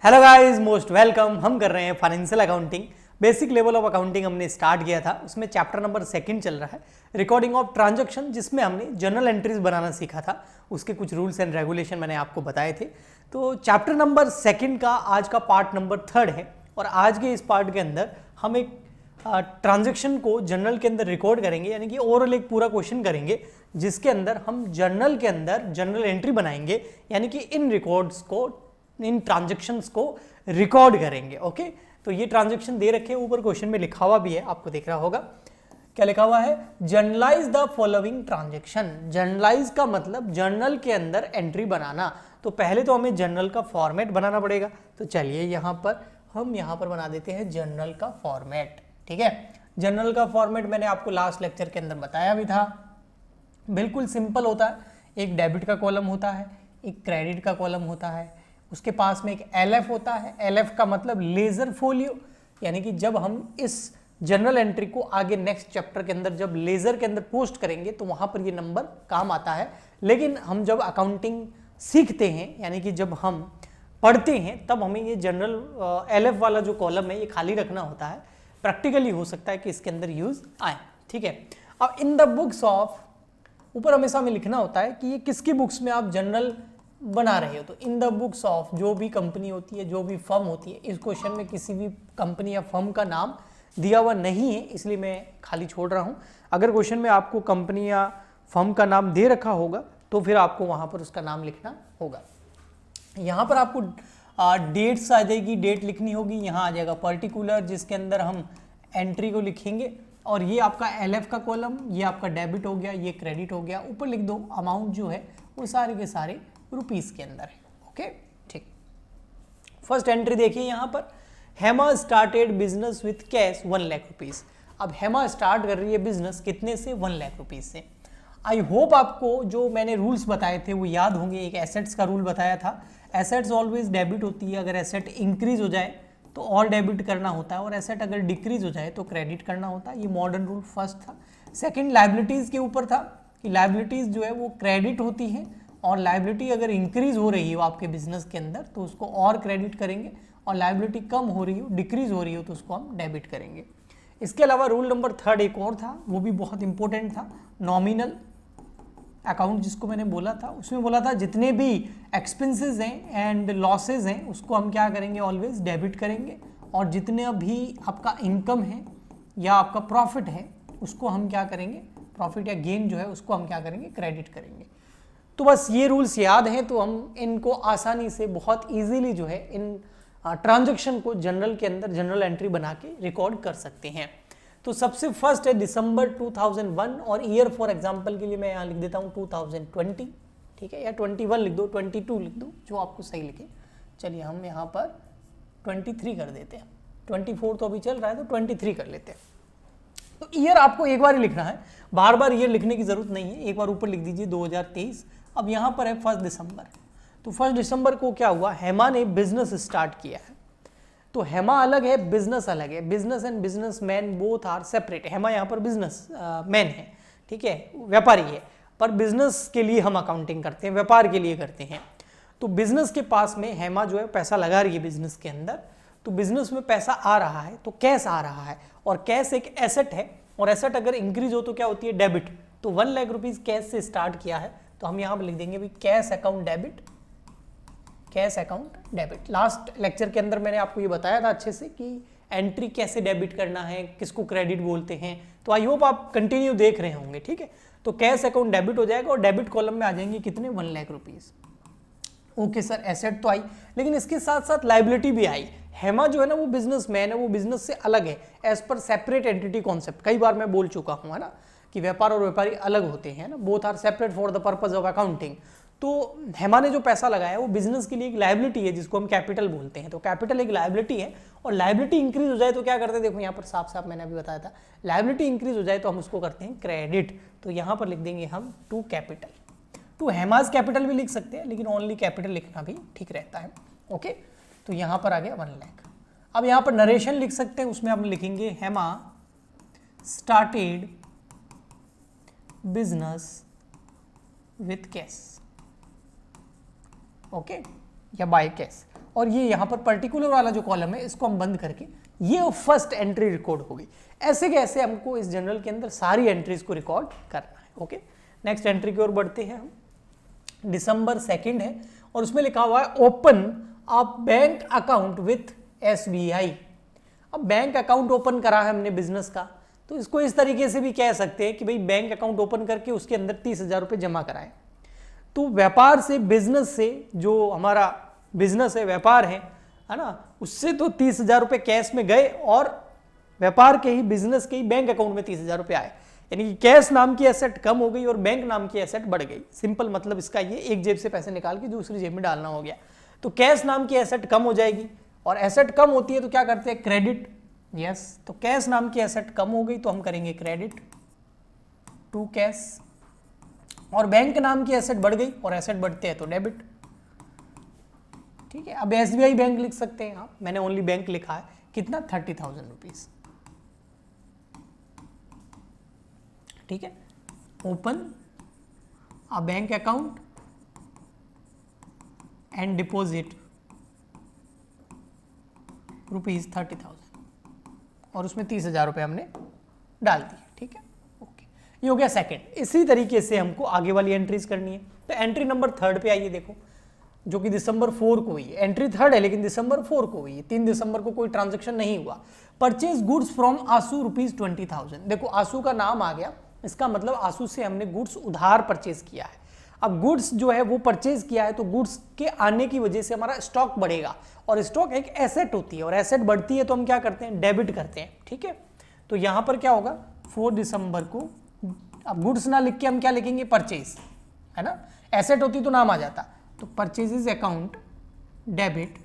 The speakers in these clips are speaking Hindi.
Hello guys, most welcome. हम कर रहे हैं financial accounting. Basic level of accounting हमने स्टार्ट किया था, उसमें चैप्टर नंबर 2 चल रहा है, रिकॉर्डिंग ऑफ ट्रांजैक्शन, जिसमें हमने जर्नल एंट्रीज बनाना सीखा था। उसके कुछ रूल्स एंड रेगुलेशन मैंने आपको बताए थे। तो चैप्टर नंबर 2 का आज का पार्ट नंबर 3 है और आज के इस पार्ट के अंदर हम एक ट्रांजैक्शन को जर्नल के अंदर रिकॉर्ड करेंगे, यानी कि ओरल एक पूरा क्वेश्चन करेंगे जिसके अंदर हम जर्नल के अंदर जर्नल एंट्री बनाएंगे, यानी कि इन रिकॉर्ड्स को, इन ट्रांजैक्शंस को रिकॉर्ड करेंगे। ओके, तो ये ट्रांजैक्शन दे रखे हैं, ऊपर क्वेश्चन में लिखा हुआ भी है, आपको दिख रहा होगा। क्या लिखा हुआ है? Generalized the following transaction. Generalized का मतलब जर्नल के अंदर एंट्री बनाना। तो पहले तो हमें जर्नल का फॉर्मेट बनाना पड़ेगा। तो चलिए यहां पर बना देते हैं जर्नल का फॉर्मेट। ठीक है, जर्नल का फॉर्मेट मैंने आपको लास्ट लेक्चर के अंदर बताया भी था। बिल्कुल सिंपल होता है। एक डेबिट का कॉलम होता है, एक क्रेडिट का कॉलम होता है, उसके पास में एक LF होता है। LF का मतलब लेजर फोलियो, यानी कि जब हम इस जर्नल एंट्री को आगे नेक्स्ट चैप्टर के अंदर जब लेजर के अंदर पोस्ट करेंगे तो वहां पर ये नंबर काम आता है। लेकिन हम जब अकाउंटिंग सीखते हैं, यानी कि जब हम पढ़ते हैं, तब हमें ये जर्नल LF वाला जो कॉलम है ये खाली रखना होता है। प्रैक्टिकली हो सकता है कि इसके अंदर यूज आए। ठीक है, अब इन द बुक्स ऑफ, ऊपर हमेशा हमें लिखना होता है कि ये किसकी बुक्स में आप जर्नल बना रहे हो। तो इन द बुक्स ऑफ, जो भी कंपनी होती है, जो भी फर्म होती है, इस क्वेश्चन में किसी भी कंपनी या फर्म का नाम दिया हुआ नहीं है, इसलिए मैं खाली छोड़ रहा हूं। अगर क्वेश्चन में आपको कंपनी या फर्म का नाम दे रखा होगा तो फिर आपको वहां पर उसका नाम लिखना होगा। यहां पर आपको डेट्स आ जाएगी, डेट लिखनी होगी। यहां आ जाएगा पर्टिकुलर, जिसके अंदर हम एंट्री को लिखेंगे। और ये आपका LF का कॉलम, ये आपका डेबिट हो गया, ये क्रेडिट हो गया। ऊपर लिख दो अमाउंट जो है वो सारे के सारे रुपीस के अंदर है। ओके, ठीक। फर्स्ट एंट्री देखिए यहां पर, Hema started business with cash 1 lakh rupees. अब हेमा स्टार्ट कर रही है बिजनेस कितने से? 1 लाख रुपीस से। आई होप आपको जो मैंने रूल्स बताए थे वो याद होंगे। एक एसेट्स का रूल बताया था, एसेट्स ऑलवेज डेबिट होती है। अगर एसेट इंक्रीज हो जाए तो और डेबिट करना होता है, और एसेट अगर डिक्रीज हो जाए तो क्रेडिट करना होता है। ये मॉडर्न रूल फर्स्ट था। सेकंड, लायबिलिटीज के ऊपर था कि लायबिलिटीज जो है वो क्रेडिट होती है, और लायबिलिटी अगर इंक्रीज हो रही हो आपके बिजनेस के अंदर तो उसको और क्रेडिट करेंगे, और लायबिलिटी कम हो रही हो, डिक्रीज हो रही हो, तो उसको हम डेबिट करेंगे। इसके अलावा रूल नंबर 3 एक और था, वो भी बहुत इंपॉर्टेंट था। नॉमिनल अकाउंट जिसको मैंने बोला था, उसमें बोला था जितने भी एक्सपेंसेस हैं एंड लॉसेज हैं उसको हम क्या करेंगे? ऑलवेज डेबिट करेंगे। और जितने भी आपका इनकम है या आपका प्रॉफिट है उसको हम क्या करेंगे? प्रॉफिट या गेन जो है उसको हम क्या करेंगे? क्रेडिट करेंगे। तो बस ये रूल्स याद हैं तो हम इनको आसानी से, बहुत इजीली जो है इन ट्रांजैक्शन को जनरल के अंदर जर्नल एंट्री बना के रिकॉर्ड कर सकते हैं। तो सबसे फर्स्ट है दिसंबर 2001, और ईयर फॉर एग्जांपल के लिए मैं यहाँ लिख देता हूँ 2020। ठीक है, या 21 लिख दो, 22 लिख दो, जो आपको सही लिखे। चलिए हम यहाँ पर 23 कर देते हैं। 24 तो अभी चल रहा है, तो 23 कर लेते हैं। तो ईयर आपको एक बार ही लिखना है, बार बार ईयर लिखने की जरूरत नहीं है। एक बार ऊपर लिख दीजिए 2023। अब यहाँ पर है 1 दिसंबर। तो 1 दिसंबर को क्या हुआ? हेमा ने बिजनेस स्टार्ट किया है। तो हेमा अलग है, बिजनेस अलग है। Business and business man both are separate. Hema यहाँ पर बिजनेस मैन है, ठीक है, व्यापारी है, पर बिजनेस के लिए हम अकाउंटिंग करते हैं, व्यापार के लिए करते हैं। तो बिजनेस के पास में हेमा जो है पैसा लगा रही है बिजनेस के अंदर। तो बिजनेस में पैसा आ रहा है तो कैश आ रहा है, और कैश एक एसेट है, और एसेट अगर इंक्रीज हो तो क्या होती है? डेबिट। तो 1 लाख रुपीज कैश से स्टार्ट किया है, तो हम यहाँ पर लिख देंगे भी cash account debit, cash account debit. Last lecture के अंदर मैंने आपको ये बताया था अच्छे से कि एंट्री कैसे डेबिट करना है, किसको क्रेडिट बोलते हैं। तो आई होप आप कंटिन्यू देख रहे होंगे। ठीक है, तो कैश अकाउंट डेबिट हो जाएगा, और डेबिट कॉलम में आ जाएंगे कितने? 1 lakh rupees. Okay sir, asset तो आई, लेकिन इसके साथ साथ लायबिलिटी भी आई। हेमा जो है ना वो बिजनेसमैन है, वो बिजनेस से अलग है, एज पर सेपरेट एंटिटी कॉन्सेप्ट। कई बार मैं बोल चुका हूँ, है ना, कि व्यापार और व्यापारी अलग होते हैं ना, both are separate for the purpose of accounting. तो हेमा ने जो पैसा लगाया वो बिजनेस के लिए एक लायबिलिटी है, जिसको हम कैपिटल बोलते हैं। तो कैपिटल एक लायबिलिटी है, और लायबिलिटी इंक्रीज हो जाए तो क्या करते हैं? देखो यहाँ पर साफ साफ मैंने अभी बताया था, लायबिलिटी इंक्रीज हो जाए तो हम उसको करते हैं क्रेडिट। तो यहाँ पर लिख देंगे हम टू कैपिटल। टू हेमाज कैपिटल भी लिख सकते हैं, लेकिन ओनली कैपिटल लिखना भी ठीक रहता है। ओके, तो यहाँ पर आ गया 1 लाख। अब यहाँ पर नरेशन लिख सकते हैं, उसमें हम लिखेंगे Hema started business with cash. Okay, या बाय कैश। और ये यहाँ पर पर्टिकुलर वाला जो कॉलम है इसको हम बंद करके ये फर्स्ट एंट्री रिकॉर्ड हो गई। ऐसे कैसे हमको इस जर्नल के अंदर सारी एंट्रीज को रिकॉर्ड करना है। ओके, नेक्स्ट एंट्री की ओर बढ़ते हैं हम। दिसंबर 2 है और उसमें लिखा हुआ है open a bank account with SBI। अब बैंक अकाउंट ओपन करा है हमने बिजनेस का, तो इसको इस तरीके से भी कह सकते हैं कि भाई बैंक अकाउंट ओपन करके उसके अंदर 30,000 रुपये जमा कराएं। तो व्यापार से, बिजनेस से, जो हमारा बिजनेस है, व्यापार है ना, उससे तो 30,000 रुपये कैश में गए और व्यापार के ही, बिजनेस के ही बैंक अकाउंट में 30,000 रुपये आए, यानी कि कैश नाम की एसेट कम हो गई और बैंक नाम की एसेट बढ़ गई। सिंपल मतलब इसका ये, एक जेब से पैसे निकाल के दूसरी जेब में डालना हो गया। तो कैश नाम की एसेट कम हो जाएगी और एसेट कम होती है तो क्या करते हैं, क्रेडिट। यस, तो कैश नाम की एसेट कम हो गई तो हम करेंगे क्रेडिट टू कैश, और बैंक नाम की एसेट बढ़ गई और एसेट बढ़ते हैं तो डेबिट। ठीक है, अब SBI बैंक लिख सकते हैं आप, मैंने ओनली बैंक लिखा है, कितना, 30,000 रुपीज। ठीक है, open a bank account and deposit ₹30,000 और उसमें 30,000 रुपये हमने डाल दिए। ठीक है, ओके, ये हो गया सेकंड। इसी तरीके से हमको आगे वाली एंट्रीज करनी है। तो एंट्री नंबर 3 पे आइए, देखो, जो कि दिसंबर 4 को हुई है। एंट्री 3 है लेकिन दिसंबर 4 को हुई है, 3 दिसंबर को कोई ट्रांजैक्शन नहीं हुआ। परचेज गुड्स फ्रॉम आंसू ₹20,000। देखो आंसू का नाम आ गया, इसका मतलब आंसू से हमने गुड्स उधार परचेज किया है। अब गुड्स जो है वो परचेज किया है तो गुड्स के आने की वजह से हमारा स्टॉक बढ़ेगा, और स्टॉक एक एसेट होती है और एसेट बढ़ती है तो हम क्या करते हैं, डेबिट करते हैं। ठीक है, तो यहां पर क्या होगा, 4 दिसंबर को, अब गुड्स ना लिख के हम क्या लिखेंगे, परचेज, है ना, एसेट होती तो नाम आ जाता, तो परचेजेस अकाउंट डेबिट।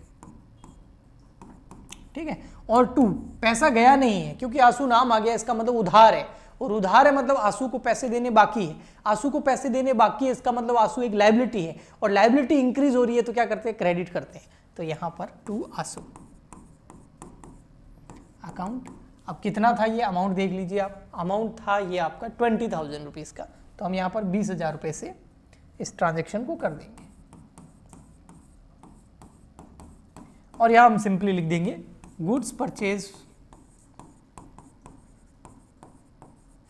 ठीक है, और 2, पैसा गया नहीं है क्योंकि आंसू नाम आ गया, इसका मतलब उधार है, और उधार है मतलब आंसू को पैसे देने बाकी है। आंसू को पैसे देने बाकी है, इसका मतलब आंसू एक लायबिलिटी है, और लायबिलिटी इंक्रीज हो रही है तो क्या करते हैं, क्रेडिट करते हैं। तो यहां पर 2 आंसू अकाउंट। अब कितना था ये अमाउंट देख लीजिए आप, अमाउंट था ये आपका 20,000 रुपीज का, तो हम यहां पर 20,000 रुपए से इस ट्रांजेक्शन को कर देंगे, और यहां हम सिंपली लिख देंगे गुड्स परचेज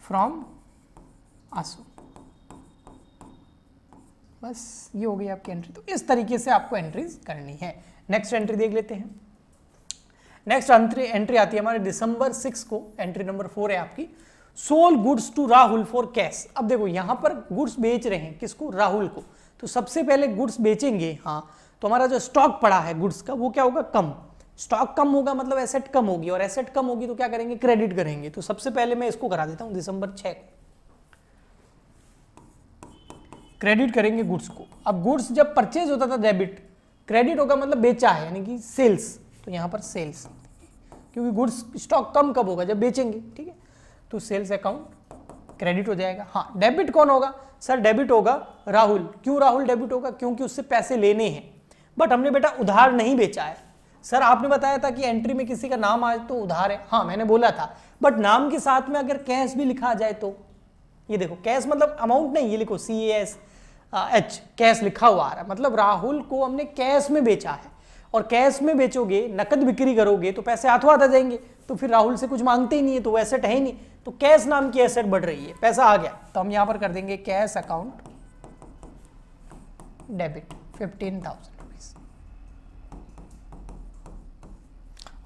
फ्रॉम आंसू। बस ये हो गई आपकी एंट्री। तो इस तरीके से आपको एंट्रीज करनी है। नेक्स्ट एंट्री देख लेते हैं। नेक्स्ट एंट्री आती है हमारे दिसंबर 6 को, एंट्री नंबर 4 है आपकी, sold goods to Rahul for cash. अब देखो यहां पर गुड्स बेच रहे हैं, किसको, राहुल को। तो सबसे पहले गुड्स बेचेंगे, हाँ, तो हमारा जो स्टॉक पड़ा है गुड्स का वो क्या होगा, कम। स्टॉक कम होगा मतलब एसेट कम होगी, और एसेट कम होगी तो क्या करेंगे, क्रेडिट करेंगे। तो सबसे पहले मैं इसको करा देता हूं, दिसंबर 6 को क्रेडिट करेंगे गुड्स को। अब गुड्स जब परचेज होता था डेबिट, क्रेडिट होगा मतलब बेचा है, यानी कि सेल्स, तो यहां पर सेल्स, क्योंकि गुड्स स्टॉक कम कब होगा, जब बेचेंगे। ठीक है, तो सेल्स अकाउंट क्रेडिट हो जाएगा। हाँ, डेबिट कौन होगा, सर डेबिट होगा राहुल। क्यों राहुल डेबिट होगा, क्योंकि उससे पैसे लेने हैं, बट हमने बेटा उधार नहीं बेचा है। सर आपने बताया था कि एंट्री में किसी का नाम आए तो उधार है, हाँ मैंने बोला था, बट नाम के साथ में अगर कैश भी लिखा जाए तो, ये देखो कैश मतलब अमाउंट नहीं, ये लिखो CASH, कैश लिखा हुआ आ रहा है, मतलब राहुल को हमने कैश में बेचा है, और कैश में बेचोगे, नकद बिक्री करोगे तो पैसे हाथों हाथ आ जाएंगे, तो फिर राहुल से कुछ मांगते ही नहीं है, तो वो एसेट है ही नहीं, तो कैश नाम की एसेट बढ़ रही है, पैसा आ गया, तो हम यहां पर कर देंगे कैश अकाउंट डेबिट 15,000 रुपीज,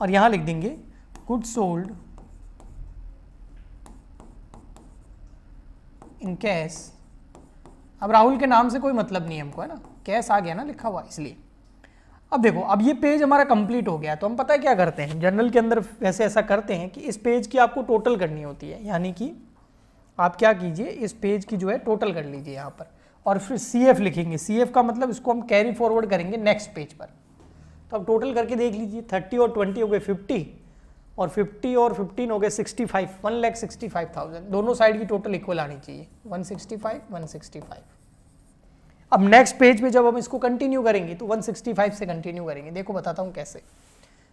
और यहां लिख देंगे गुड सोल्ड इन कैश। अब राहुल के नाम से कोई मतलब नहीं है हमको, है ना, कैश आ गया ना लिखा हुआ, इसलिए। अब देखो, अब ये पेज हमारा कंप्लीट हो गया, तो हम पता है क्या करते हैं, जर्नल के अंदर वैसे ऐसा करते हैं कि इस पेज की आपको टोटल करनी होती है, यानी कि आप क्या कीजिए, इस पेज की जो है टोटल कर लीजिए यहाँ पर, और फिर CF लिखेंगे। CF का मतलब इसको हम कैरी फॉरवर्ड करेंगे नेक्स्ट पेज पर। तो अब टोटल करके देख लीजिए, 30 और 20 हो गए 50, और 50 और 15 हो गए 65, 1,65,000। दोनों साइड की टोटल इक्वल आनी चाहिए, 165, 165। अब नेक्स्ट पेज पे जब हम इसको कंटिन्यू करेंगे तो 165 से कंटिन्यू करेंगे, देखो बताता हूँ कैसे।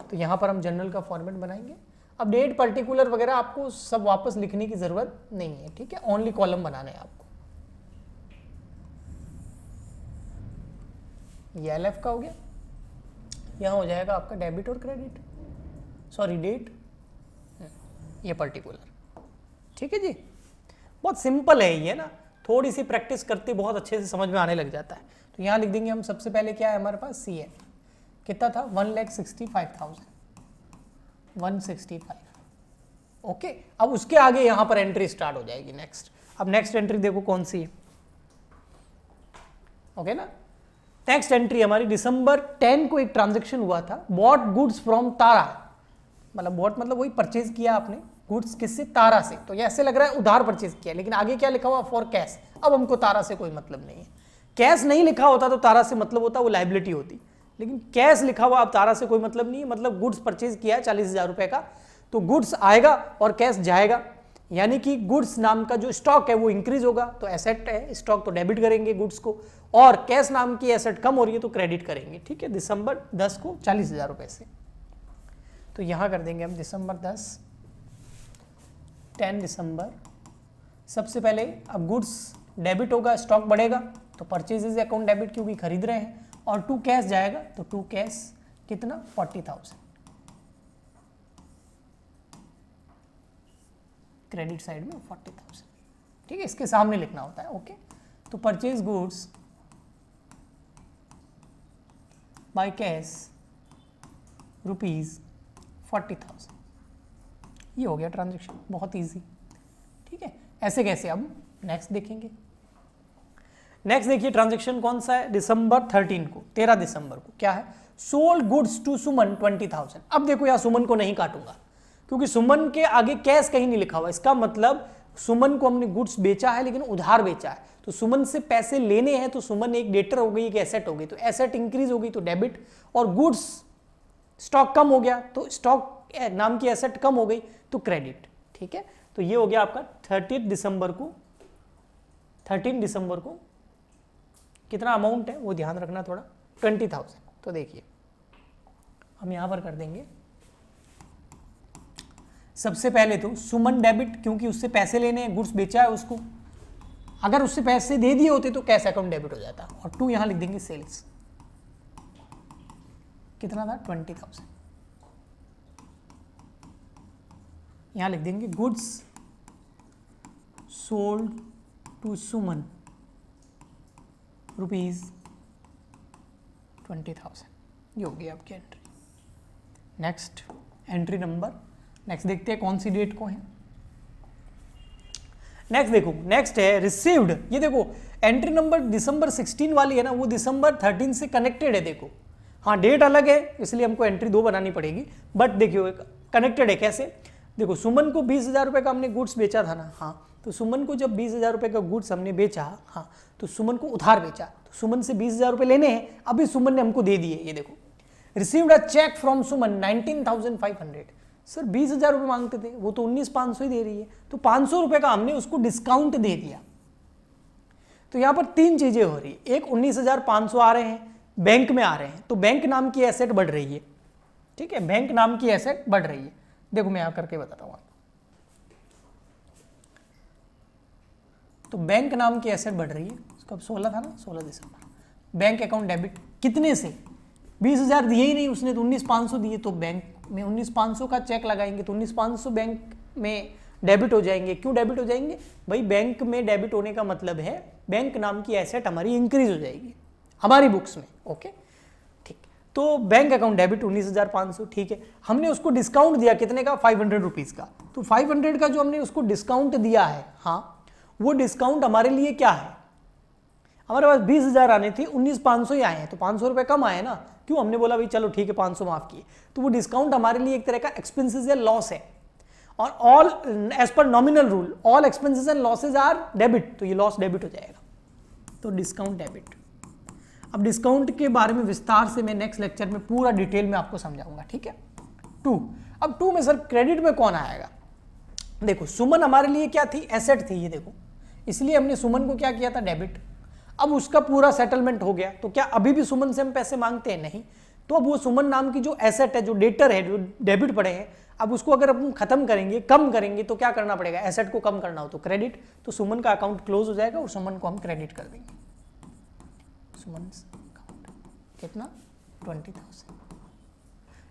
तो यहाँ पर हम जनरल का फॉर्मेट बनाएंगे। अब डेट पर्टिकुलर वगैरह आपको सब वापस लिखने की जरूरत नहीं है, ठीक है, ओनली कॉलम बनाने हैं आपको। ये LF का हो गया, यहाँ हो जाएगा आपका डेबिट और क्रेडिट, सॉरी डेट, ये पर्टिकुलर। ठीक है जी, बहुत सिंपल है ये ना, थोड़ी सी प्रैक्टिस करते बहुत अच्छे से समझ में आने लग जाता है। तो यहाँ लिख देंगे हम सबसे पहले क्या है हमारे पास CN कितना था 1,65,000 165। ओके, अब उसके आगे यहाँ पर एंट्री स्टार्ट हो जाएगी नेक्स्ट। अब नेक्स्ट एंट्री देखो कौन सी है, ओके ना। नेक्स्ट एंट्री हमारी December 10 को एक ट्रांजेक्शन हुआ था, बॉट गुड्स फ्रॉम तारा, मतलब बॉट मतलब वही परचेज किया आपने गुड्स किससे, तारा से। तो ये ऐसे लग रहा है उधार परचेज किया, लेकिन आगे क्या लिखा हुआ फॉर कैश। अब हमको तारा से कोई मतलब नहीं है, कैश नहीं लिखा होता तो तारा से मतलब होता, वो लाइबिलिटी होती, लेकिन कैश लिखा हुआ अब तारा से कोई मतलब नहीं है। मतलब गुड्स परचेज किया है 40,000 रुपए का, तो गुड्स आएगा और कैश जाएगा, यानी कि गुड्स नाम का जो स्टॉक है वो इंक्रीज होगा, तो एसेट है स्टॉक तो डेबिट करेंगे गुड्स को, और कैश नाम की एसेट कम हो रही है तो क्रेडिट करेंगे। ठीक है, December 10 को 40,000 रुपए से, तो यहां कर देंगे हम December 10 10 दिसंबर। सबसे पहले अब गुड्स डेबिट होगा, स्टॉक बढ़ेगा, तो परचेजेज अकाउंट डेबिट क्योंकि खरीद रहे हैं, और टू कैश जाएगा, तो टू कैश कितना 40,000, क्रेडिट साइड में 40,000। ठीक है, इसके सामने लिखना होता है। ओके, तो परचेज गुड्स बाय कैश ₹40,000, ये हो गया ट्रांजेक्शन, बहुत इजी। ठीक है, ऐसे कैसे अब नेक्स्ट देखेंगे। नेक्स्ट देखिए ट्रांजेक्शन कौन सा है, December 13 को, 13 दिसंबर को क्या है, सोल्ड गुड्स टू सुमन 20,000। अब देखो यहाँ सुमन को नहीं काटूंगा क्योंकि सुमन के आगे कैश कहीं नहीं लिखा हुआ, इसका मतलब सुमन को हमने गुड्स बेचा है लेकिन उधार बेचा है, तो सुमन से पैसे लेने हैं, तो सुमन एक डेटर हो गई, एक एसेट हो गई, तो एसेट इंक्रीज हो गई तो डेबिट, और गुड्स स्टॉक कम हो गया तो स्टॉक नाम की एसेट कम हो गई तो क्रेडिट। ठीक है, तो ये हो गया आपका 13 दिसंबर को कितना अमाउंट है वो ध्यान रखना थोड़ा, 20,000। तो देखिए हम यहां पर कर देंगे सबसे पहले तो सुमन डेबिट, क्योंकि उससे पैसे लेने हैं, गुड्स बेचा है उसको, अगर उससे पैसे दे दिए होते तो कैश अकाउंट डेबिट हो जाता, और टू यहां लिख देंगे सेल्स, कितना था 20,000, यहां लिख देंगे गुड्स सोल्ड टू सुमन ₹20,000, ये हो गई आपकी entry. Next entry number, next देखते हैं कौन सी डेट को है। नेक्स्ट देखो, नेक्स्ट है रिसीव्ड, ये देखो एंट्री नंबर December 16 वाली है ना, वो December 13 से कनेक्टेड है। देखो हाँ डेट अलग है इसलिए हमको एंट्री 2 बनानी पड़ेगी, बट देखियो कनेक्टेड है कैसे। देखो सुमन को 20,000 रुपए का हमने गुड्स बेचा था ना, हाँ, तो सुमन को जब 20,000 रुपए का गुड्स हमने बेचा, हाँ, तो सुमन को उधार बेचा, तो सुमन से 20,000 रुपए लेने हैं, अभी सुमन ने हमको दे दिए। ये देखो received a cheque from Suman 19,500, sir 20,000 रुपए मांगते थे, वो तो 19,500 ही दे रही है, तो 500 रुपए का हमने उसको डिस्काउंट दे दिया। तो यहां पर 3 चीजें हो रही है, एक 19,500 आ रहे हैं, बैंक में आ रहे हैं, तो बैंक नाम की एसेट बढ़ रही है। ठीक है, बैंक नाम की एसेट बढ़ रही है। देखो मैं यहां करके बताता हूं, तो बैंक नाम की एसेट बढ़ रही है, उसका 16 था ना, 16 दिसंबर, बैंक अकाउंट डेबिट कितने से, 20,000 दिए ही नहीं उसने, तो 19,500 दिए, तो बैंक में 19,500 का चेक लगाएंगे, तो 19,500 बैंक में डेबिट हो जाएंगे। क्यों डेबिट हो जाएंगे भाई, बैंक में डेबिट होने का मतलब है बैंक नाम की एसेट हमारी इंक्रीज हो जाएगी हमारी बुक्स में। ओके ठीक, तो बैंक अकाउंट डेबिट 19,500, ठीक है, हमने उसको डिस्काउंट दिया कितने का, 500 रुपीज का, तो 500 का जो हमने उसको डिस्काउंट दिया है, हाँ, वो डिस्काउंट हमारे लिए क्या है, हमारे पास 20,000 आने थे, 19,500 ही आए हैं, तो 500 रुपए कम आए ना, क्यों, हमने बोला भाई चलो ठीक है 500 माफ किए, तो वो डिस्काउंट हमारे लिए एक तरह का एक्सपेंसेस या लॉस है, और all as per nominal rule all expenses and losses are debit, तो ये लॉस डेबिट हो जाएगा, तो डिस्काउंट डेबिट। अब डिस्काउंट के बारे में विस्तार से मैं नेक्स्ट लेक्चर में पूरा डिटेल में आपको समझाऊंगा। ठीक है, 2, अब 2 में सर क्रेडिट में कौन आएगा, देखो सुमन हमारे लिए क्या थी, एसेट थी, ये देखो, इसलिए हमने सुमन को क्या किया था, डेबिट। अब उसका पूरा सेटलमेंट हो गया, तो क्या अभी भी सुमन से हम पैसे मांगते हैं, नहीं, तो अब वो सुमन नाम की जो एसेट है, जो डेटर है, जो डेबिट पड़े हैं, अब उसको अगर हम खत्म करेंगे, कम करेंगे, तो क्या करना पड़ेगा, एसेट को कम करना हो तो क्रेडिट, तो सुमन का अकाउंट क्लोज हो जाएगा और सुमन को हम क्रेडिट कर देंगे। सुमन अकाउंट कितना 20,000,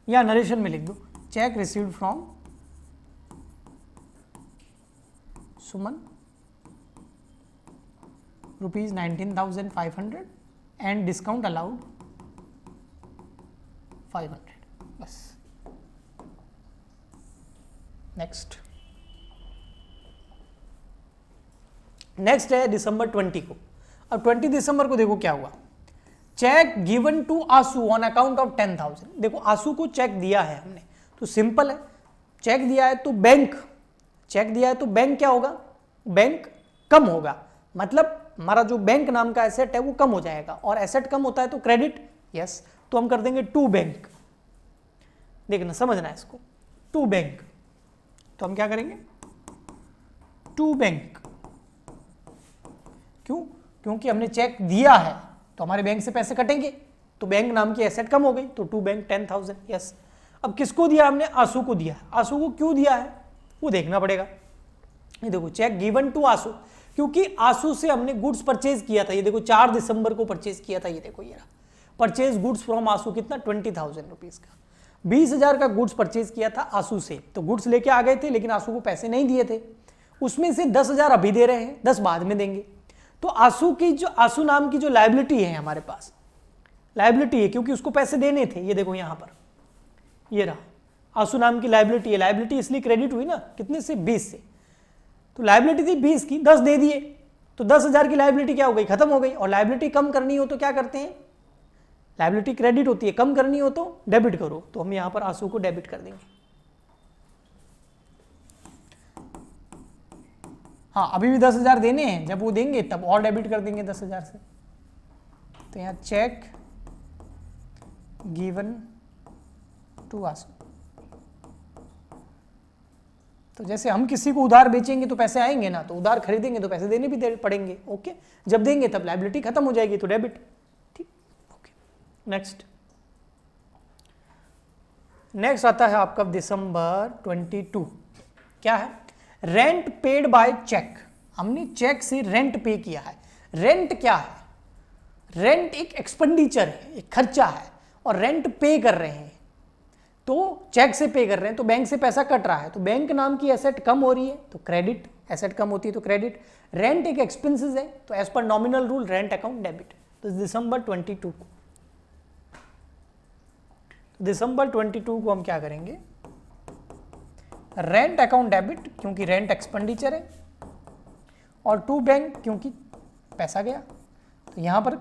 या नरेशन में लिख दो check received from Suman rupees 19,500 and discount allowed 500, बस। नेक्स्ट है दिसंबर 20 को। अब 20 दिसंबर को देखो क्या हुआ, cheque given to Asu on account of 10,000। देखो आसू को चेक दिया है हमने, तो सिंपल है, चेक दिया है तो बैंक, चेक दिया है तो बैंक क्या होगा, बैंक कम होगा, मतलब हमारा जो बैंक नाम का एसेट है वो कम हो जाएगा, और एसेट कम होता है तो क्रेडिट, यस, तो हम कर देंगे टू बैंक। देखना समझना है इसको, टू बैंक, तो हम क्या करेंगे टू बैंक। क्यों? क्योंकि हमने चेक दिया है तो हमारे बैंक से पैसे कटेंगे, तो बैंक नाम की एसेट कम हो गई, तो टू बैंक 10,000, यस। अब किसको दिया हमने, आसू को दिया। आसू को क्यों दिया है वो देखना पड़ेगा। ये देखो चेक गिवन टू आसू, क्योंकि आसू से हमने गुड्स परचेज किया था, ये देखो 4 दिसंबर को परचेज किया था, ये देखो ये परचेज गुड्स फ्रॉम आसू कितना 20,000 रुपीज का, 20,000 का गुड्स परचेज किया था आसू से, तो गुड्स लेके आ गए थे लेकिन आसू को पैसे नहीं दिए थे, उसमें से 10,000 अभी दे रहे हैं, 10 बाद में देंगे। तो आसू की जो, आसू नाम की जो लायबिलिटी है हमारे पास, लायबिलिटी है क्योंकि उसको पैसे देने थे, ये देखो यहां पर ये रहा आसू नाम की लायबिलिटी है। लायबिलिटी इसलिए क्रेडिट हुई ना, कितने से 20 से, तो लायबिलिटी थी 20 की, 10 दे दिए, तो 10,000 की लायबिलिटी क्या हो गई, खत्म हो गई। और लायबिलिटी कम करनी हो तो क्या करते हैं, लायबिलिटी क्रेडिट होती है, कम करनी हो तो डेबिट करो, तो हम यहां पर आंसू को डेबिट कर देंगे। हाँ अभी भी 10,000 देने हैं, जब वो देंगे तब और डेबिट कर देंगे 10,000 से। तो यहां चेक गिवन टू आंसू, तो जैसे हम किसी को उधार बेचेंगे तो पैसे आएंगे ना, तो उधार खरीदेंगे तो पैसे देने भी पड़ेंगे, ओके। जब देंगे तब लायबिलिटी खत्म हो जाएगी, तो डेबिट, ठीक, ओके। नेक्स्ट आता है आपका दिसंबर 22, क्या है, रेंट पेड बाय चेक। हमने चेक से रेंट पे किया है। रेंट क्या है, रेंट एक एक्सपेंडिचर है, एक खर्चा है, और रेंट पे कर रहे हैं, तो चेक से पे कर रहे हैं, तो बैंक से पैसा कट रहा है, तो बैंक नाम की एसेट कम हो रही है तो क्रेडिट, एसेट कम होती है तो क्रेडिट। रेंट एक एक्सपेंसेस है, तो as per nominal rule rent account debit. तो दिसंबर 22 को, दिसंबर 22 को हम क्या करेंगे, रेंट अकाउंट डेबिट, क्योंकि रेंट एक्सपेंडिचर है, और टू बैंक क्योंकि पैसा गया, तो यहां पर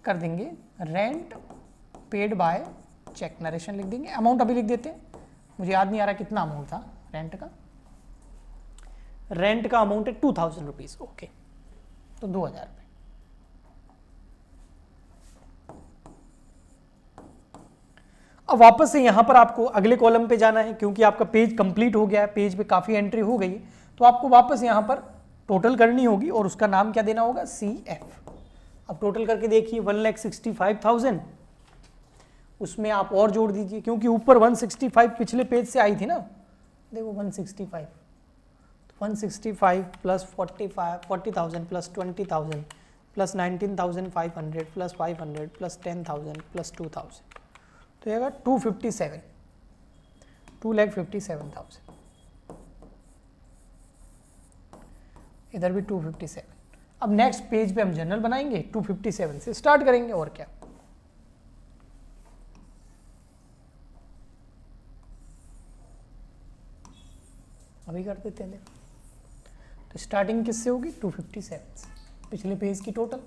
कर देंगे rent paid by cheque, narration लिख देंगे। अमाउंट अभी लिख देते हैं, मुझे याद नहीं आ रहा कितना अमाउंट था रेंट का, रेंट का अमाउंट है 2,000 रुपीज, ओके, तो 2,000 रुपये। अब वापस से यहां पर आपको अगले कॉलम पे जाना है, क्योंकि आपका पेज कंप्लीट हो गया है, पेज पे काफी एंट्री हो गई है, तो आपको वापस यहां पर टोटल करनी होगी, और उसका नाम क्या देना होगा, CF। अब टोटल करके देखिए 1,65,000, उसमें आप और जोड़ दीजिए, क्योंकि ऊपर 165 पिछले पेज से आई थी ना, देखो 165, तो 165 plus 40,000 plus 20,000 plus 19,500 plus 500 plus 10,000 plus 2,000, तो ये 257, 2,57,000, इधर भी 257। अब नेक्स्ट पेज पे हम जनरल बनाएंगे, 257 से स्टार्ट करेंगे, और क्या, अभी कर देते हैं। तो स्टार्टिंग किससे होगी, 257 से, पिछले पेज की टोटल,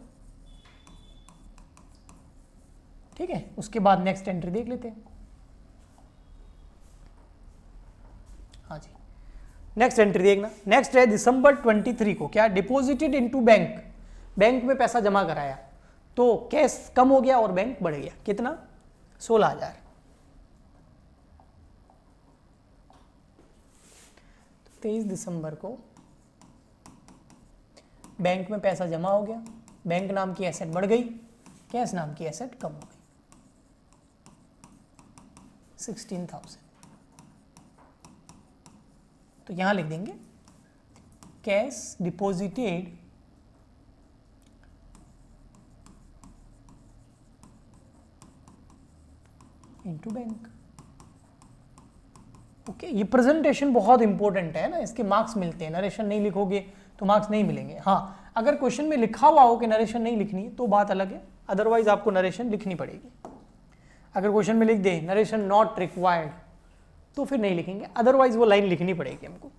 ठीक है। उसके बाद नेक्स्ट एंट्री देख लेते हैं। हाँ जी, नेक्स्ट एंट्री देखना, नेक्स्ट है दिसंबर 23 को, क्या, डिपॉजिटेड इनटू बैंक, बैंक में पैसा जमा कराया, तो कैश कम हो गया और बैंक बढ़ गया, कितना, 16,000। 23 दिसंबर को बैंक में पैसा जमा हो गया, बैंक नाम की एसेट बढ़ गई, कैश नाम की एसेट कम हो गई, 16,000। तो यहां लिख देंगे cash deposited into bank, okay, ये प्रेजेंटेशन बहुत इंपॉर्टेंट है ना, इसके मार्क्स मिलते हैं। नरेशन नहीं लिखोगे तो मार्क्स नहीं मिलेंगे। हाँ, अगर क्वेश्चन में लिखा हुआ हो कि नरेशन नहीं लिखनी है तो बात अलग है, अदरवाइज आपको नरेशन लिखनी पड़ेगी। अगर क्वेश्चन में लिख दे नरेशन नॉट रिक्वायर्ड तो फिर नहीं लिखेंगे, अदरवाइज वो लाइन लिखनी पड़ेगी हमको।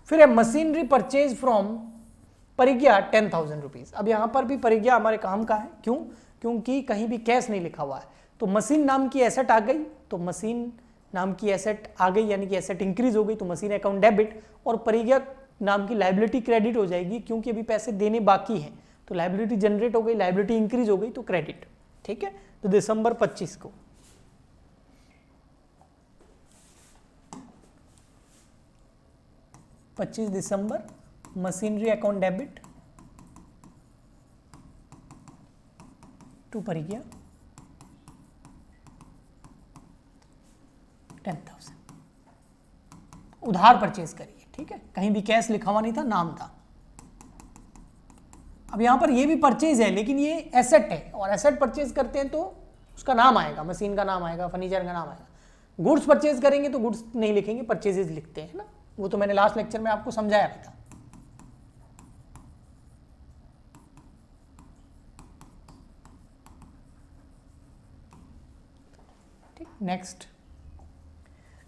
फिर है मशीनरी परचेज फ्रॉम परिज्ञा 10,000 रुपीज। अब यहाँ पर भी परिज्ञा हमारे काम का है, क्यों? क्योंकि कहीं भी कैश नहीं लिखा हुआ है। तो मशीन नाम की एसेट आ गई, तो मशीन नाम की एसेट आ गई, यानी कि एसेट इंक्रीज हो गई, तो मशीन अकाउंट डेबिट, और परिज्ञा नाम की लायबिलिटी क्रेडिट हो जाएगी, क्योंकि अभी पैसे देने बाकी हैं। तो लायबिलिटी जनरेट हो गई, लायबिलिटी इंक्रीज हो गई, तो क्रेडिट। ठीक है, तो दिसंबर 25 को 25 दिसंबर मशीनरी अकाउंट डेबिट टू परिज्ञा 10,000 उधार परचेज करिए। ठीक है, कहीं भी कैश लिखा हुआ नहीं था, नाम था। अब यहां पर ये भी परचेज है, लेकिन ये एसेट है, और एसेट परचेज करते हैं तो उसका नाम आएगा, मशीन का नाम आएगा, फर्नीचर का नाम आएगा। गुड्स परचेज करेंगे तो गुड्स नहीं लिखेंगे, परचेजेज लिखते हैं ना, वो तो मैंने लास्ट लेक्चर में आपको समझाया भी था। ठीक,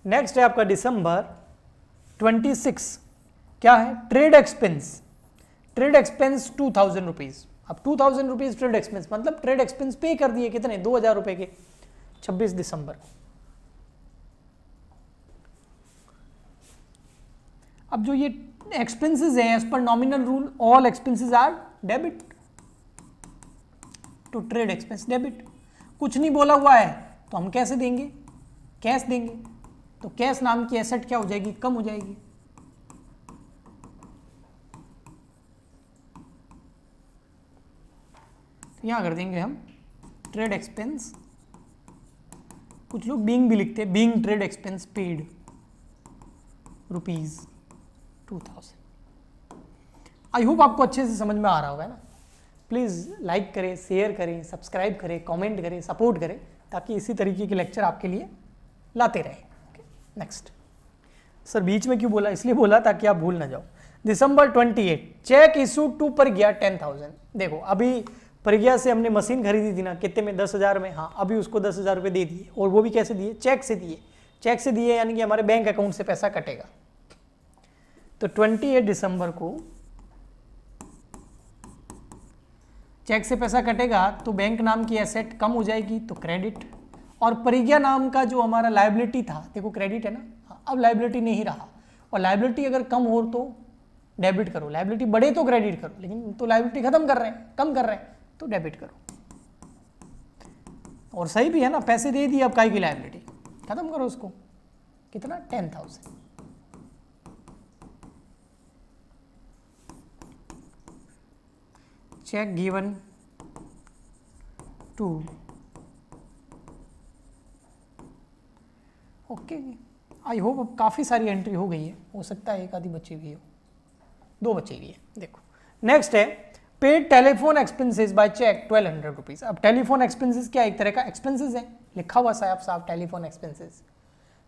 नेक्स्ट है आपका दिसंबर 26। क्या है? Trade expense. Trade expense 2,000 rupees. अब 2,000 रुपीज ट्रेड एक्सपेंस मतलब ट्रेड एक्सपेंस पे कर दिए, कितने? 2,000 रुपए के 26 दिसंबर को। अब जो ये एक्सपेंसेस है, as per nominal rule all expenses are debit, तो ट्रेड एक्सपेंस डेबिट। कुछ नहीं बोला हुआ है तो हम कैसे देंगे? कैश देंगे, तो कैश नाम की एसेट क्या हो जाएगी? कम हो जाएगी। तो यहां कर देंगे हम ट्रेड एक्सपेंस, कुछ लोग बीइंग भी लिखते हैं, being trade expense paid rupees 2,000। I hope आपको अच्छे से समझ में आ रहा होगा ना। प्लीज़ लाइक करें, शेयर करें, सब्सक्राइब करें, कमेंट करें, सपोर्ट करें, ताकि इसी तरीके के लेक्चर आपके लिए लाते रहें। नेक्स्ट सर बीच में क्यों बोला? इसलिए बोला ताकि आप भूल ना जाओ। दिसंबर 28 चेक इशू टू परिज्ञा 10,000। देखो अभी परिज्ञा से हमने मशीन खरीदी थी ना, कितने में? 10,000 में। हाँ, अभी उसको 10,000 रुपये दे दिए, और वो भी कैसे दिए? चेक से दिए। चेक से दिए यानी कि हमारे बैंक अकाउंट से पैसा कटेगा। तो 28 दिसंबर को चेक से पैसा कटेगा, तो बैंक नाम की एसेट कम हो जाएगी, तो क्रेडिट। और परिज्ञा नाम का जो हमारा लायबिलिटी था, देखो क्रेडिट है ना, अब लायबिलिटी नहीं रहा। और लायबिलिटी अगर कम हो तो डेबिट करो, लायबिलिटी बढ़े तो क्रेडिट करो, लेकिन तो लायबिलिटी खत्म कर रहे हैं, कम कर रहे हैं, तो डेबिट करो। और सही भी है ना, पैसे दे दिए, अब काई की लायबिलिटी, खत्म करो उसको। कितना? 10,000। Cheque given to, okay. I hope अब काफ़ी सारी एंट्री हो गई है, हो सकता है एक आधी बची हुई हो, 2 बची हुई है। देखो नेक्स्ट है paid telephone expenses by cheque 1,200 rupees. अब टेलीफोन एक्सपेंसेस क्या? एक तरह का एक्सपेंसेस है, लिखा हुआ साफ साफ telephone expenses.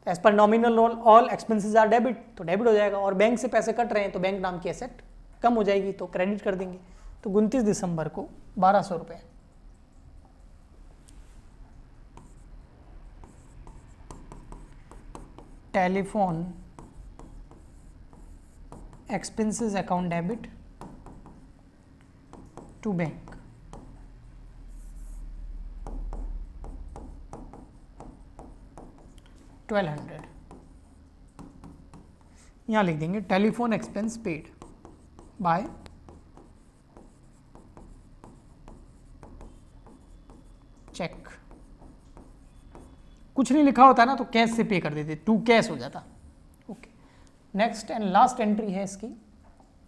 As per nominal all expenses are debit, तो डेबिट हो जाएगा। और बैंक से पैसे कट रहे हैं तो बैंक नाम की एसेट कम हो जाएगी, तो क्रेडिट कर देंगे। तो 29 दिसंबर को 1,200 रुपये। Telephone expenses account debit to bank, $1,200। यहां लिख देंगे telephone expense paid by cheque. कुछ नहीं लिखा होता ना तो कैश से पे कर देते, टू कैश हो जाता। Okay, next and last entry है इसकी,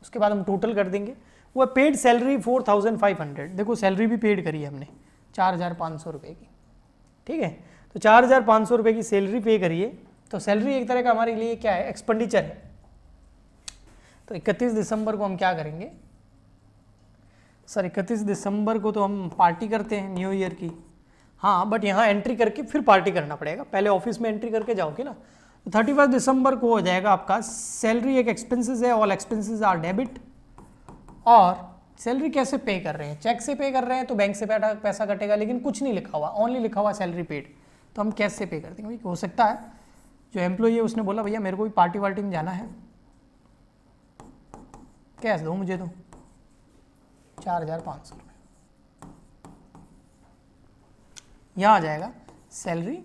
उसके बाद हम टोटल कर देंगे। वो है पेड सैलरी 4,500। देखो सैलरी भी पेड करी है हमने 4,500 रुपये की। ठीक है, तो 4,500 रुपये की सैलरी पे करिए। तो सैलरी एक तरह का हमारे लिए क्या है? एक्सपेंडिचर है। तो 31 दिसंबर को हम क्या करेंगे? सर 31 दिसंबर को तो हम पार्टी करते हैं न्यू ईयर की। हाँ, बट यहाँ एंट्री करके फिर पार्टी करना पड़ेगा। पहले ऑफिस में एंट्री करके जाओगे ना, 31 दिसंबर को हो जाएगा आपका सैलरी एक एक्सपेंसेस है, ऑल एक्सपेंसेस आर डेबिट। और सैलरी कैसे पे कर रहे हैं, चेक से पे कर रहे हैं तो बैंक से पैसा कटेगा, लेकिन कुछ नहीं लिखा हुआ, ओनली लिखा हुआ सैलरी पेड, तो हम कैश से पे कर देंगे। हो सकता है जो एम्प्लॉई है उसने बोला भैया मेरे को भी पार्टी वार्टी में जाना है, कैश दो मुझे तो 4,500 रुपये, यहाँ आ जाएगा सैलरी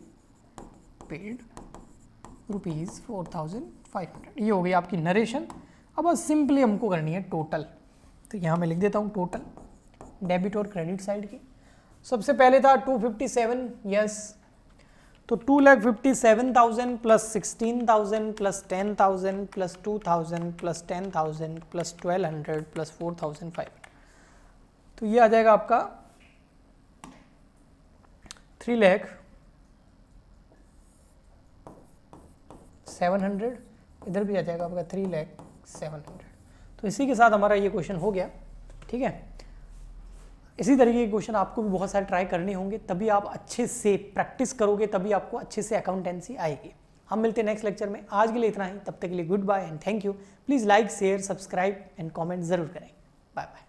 पेड ₹4,500। ये हो गई आपकी नरेशन। अब बस सिंपली हमको करनी है टोटल, तो यहाँ मैं लिख देता हूँ टोटल डेबिट और क्रेडिट साइड की। सबसे पहले था 257, यस, तो 2,57,000 plus 16,000 plus 10,000 plus 2,000 plus 10,000 plus 1,200 plus 4,500, तो ये आ जाएगा आपका 3,07,000, इधर भी आ जाएगा आपका 3,07,000। तो इसी के साथ हमारा ये क्वेश्चन हो गया, ठीक है। इसी तरीके के क्वेश्चन आपको भी बहुत सारे ट्राई करने होंगे, तभी आप अच्छे से प्रैक्टिस करोगे, तभी आपको अच्छे से अकाउंटेंसी आएगी। हम मिलते हैं नेक्स्ट लेक्चर में, आज के लिए इतना ही, तब तक के लिए good bye and thank you. Please like share subscribe and comment जरूर करें। Bye bye.